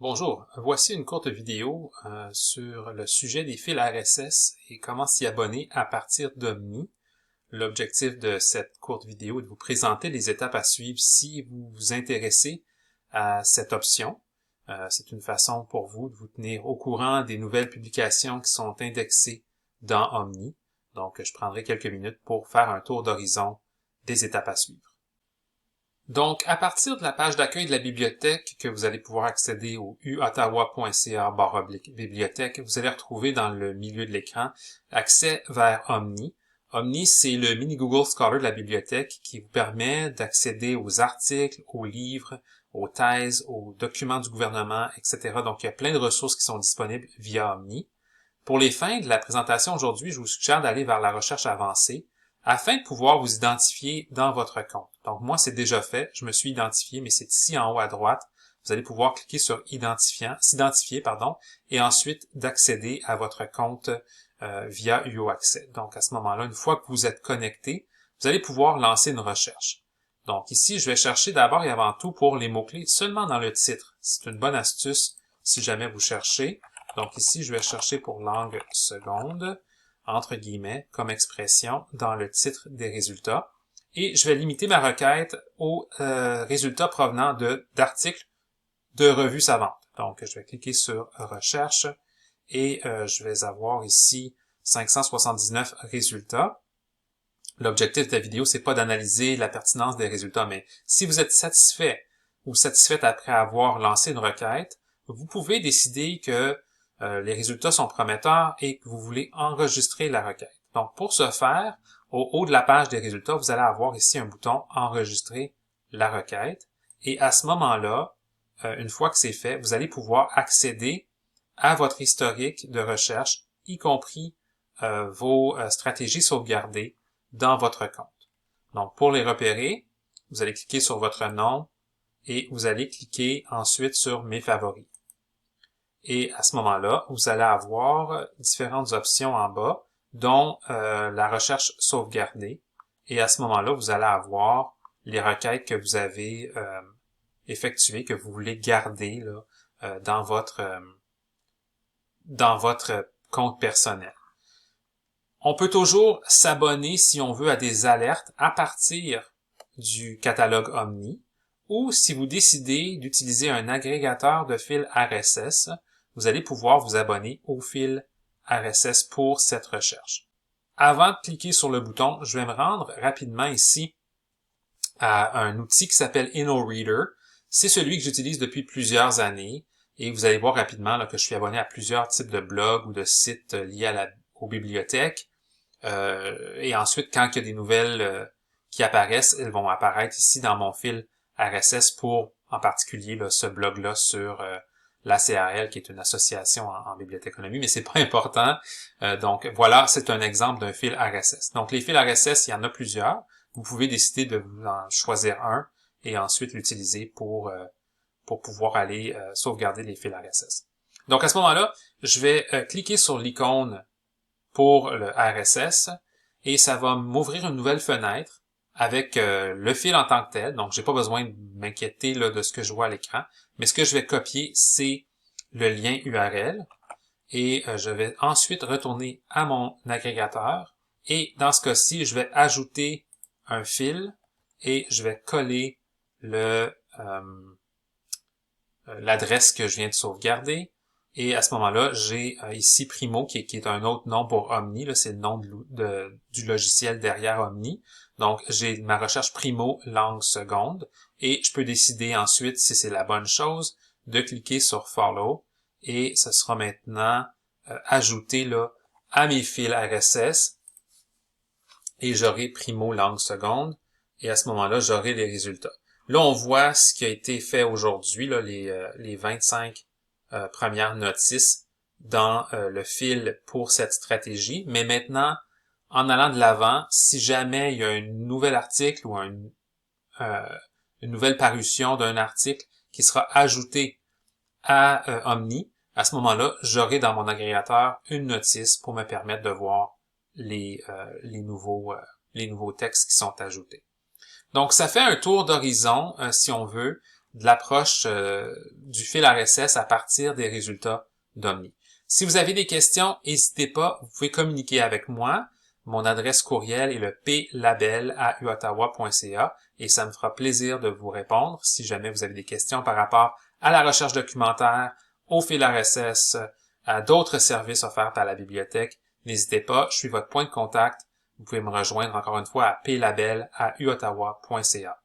Bonjour, voici une courte vidéo sur le sujet des fils RSS et comment s'y abonner à partir d'Omni. L'objectif de cette courte vidéo est de vous présenter les étapes à suivre si vous vous intéressez à cette option. C'est une façon pour vous de vous tenir au courant des nouvelles publications qui sont indexées dans Omni. Donc, je prendrai quelques minutes pour faire un tour d'horizon des étapes à suivre. Donc, à partir de la page d'accueil de la bibliothèque que vous allez pouvoir accéder au uottawa.ca/bibliothèque, vous allez retrouver dans le milieu de l'écran accès vers Omni. Omni, c'est le mini Google Scholar de la bibliothèque qui vous permet d'accéder aux articles, aux livres, aux thèses, aux documents du gouvernement, etc. Donc, il y a plein de ressources qui sont disponibles via Omni. Pour les fins de la présentation aujourd'hui, je vous suggère d'aller vers la recherche avancée afin de pouvoir vous identifier dans votre compte. Donc moi, c'est déjà fait, je me suis identifié, mais c'est ici en haut à droite. Vous allez pouvoir cliquer sur s'identifier, et ensuite d'accéder à votre compte via UOAccess. Donc à ce moment-là, une fois que vous êtes connecté, vous allez pouvoir lancer une recherche. Donc ici, je vais chercher d'abord et avant tout pour les mots-clés seulement dans le titre. C'est une bonne astuce si jamais vous cherchez. Donc ici, je vais chercher pour langue seconde, entre guillemets, comme expression dans le titre des résultats. Et je vais limiter ma requête aux résultats provenant d'articles de revues savantes. Donc, je vais cliquer sur Recherche et je vais avoir ici 579 résultats. L'objectif de la vidéo, c'est pas d'analyser la pertinence des résultats, mais si vous êtes satisfait ou satisfaite après avoir lancé une requête, vous pouvez décider que les résultats sont prometteurs et que vous voulez enregistrer la requête. Donc, pour ce faire, au haut de la page des résultats, vous allez avoir ici un bouton « Enregistrer la requête » et à ce moment-là, une fois que c'est fait, vous allez pouvoir accéder à votre historique de recherche, y compris vos stratégies sauvegardées dans votre compte. Donc, pour les repérer, vous allez cliquer sur votre nom et vous allez cliquer ensuite sur « Mes favoris ». Et à ce moment-là, vous allez avoir différentes options en bas, dont la recherche sauvegardée. Et à ce moment-là, vous allez avoir les requêtes que vous avez effectuées, que vous voulez garder là, dans votre compte personnel. On peut toujours s'abonner, si on veut, à des alertes à partir du catalogue Omni, ou si vous décidez d'utiliser un agrégateur de fils RSS, vous allez pouvoir vous abonner au fil RSS pour cette recherche. Avant de cliquer sur le bouton, je vais me rendre rapidement ici à un outil qui s'appelle InnoReader. C'est celui que j'utilise depuis plusieurs années et vous allez voir rapidement là, que je suis abonné à plusieurs types de blogs ou de sites liés aux bibliothèques. Et ensuite, quand il y a des nouvelles qui apparaissent, elles vont apparaître ici dans mon fil RSS pour, en particulier, là, ce blog-là sur l'ACRL, qui est une association en bibliothéconomie, mais c'est pas important. Donc, voilà, c'est un exemple d'un fil RSS. Donc, les fils RSS, il y en a plusieurs. Vous pouvez décider de vous en choisir un et ensuite l'utiliser pour pouvoir aller sauvegarder les fils RSS. Donc, à ce moment-là, je vais cliquer sur l'icône pour le RSS et ça va m'ouvrir une nouvelle fenêtre avec le fil en tant que tel. Donc, j'ai pas besoin de m'inquiéter là, de ce que je vois à l'écran. Mais ce que je vais copier, c'est le lien URL et je vais ensuite retourner à mon agrégateur et dans ce cas-ci, je vais ajouter un fil et je vais coller l'adresse que je viens de sauvegarder. Et à ce moment-là, j'ai ici Primo, qui est un autre nom pour Omni. C'est le nom du logiciel derrière Omni. Donc, j'ai ma recherche Primo langue seconde. Et je peux décider ensuite, si c'est la bonne chose, de cliquer sur Follow. Et ce sera maintenant ajouté là, à mes fils RSS. Et j'aurai Primo langue seconde. Et à ce moment-là, j'aurai les résultats. Là, on voit ce qui a été fait aujourd'hui, là, les 25 premières notices dans le fil pour cette stratégie. Mais maintenant, en allant de l'avant, si jamais il y a un nouvel article ou une nouvelle parution d'un article qui sera ajouté à Omni, à ce moment-là, j'aurai dans mon agrégateur une notice pour me permettre de voir les nouveaux textes qui sont ajoutés. Donc, ça fait un tour d'horizon, si on veut, de l'approche du fil RSS à partir des résultats d'Omni. Si vous avez des questions, n'hésitez pas, vous pouvez communiquer avec moi. Mon adresse courriel est le plabel@uottawa.ca et ça me fera plaisir de vous répondre si jamais vous avez des questions par rapport à la recherche documentaire, au fil RSS, à d'autres services offerts par la bibliothèque. N'hésitez pas, je suis votre point de contact. Vous pouvez me rejoindre encore une fois à plabel@uottawa.ca.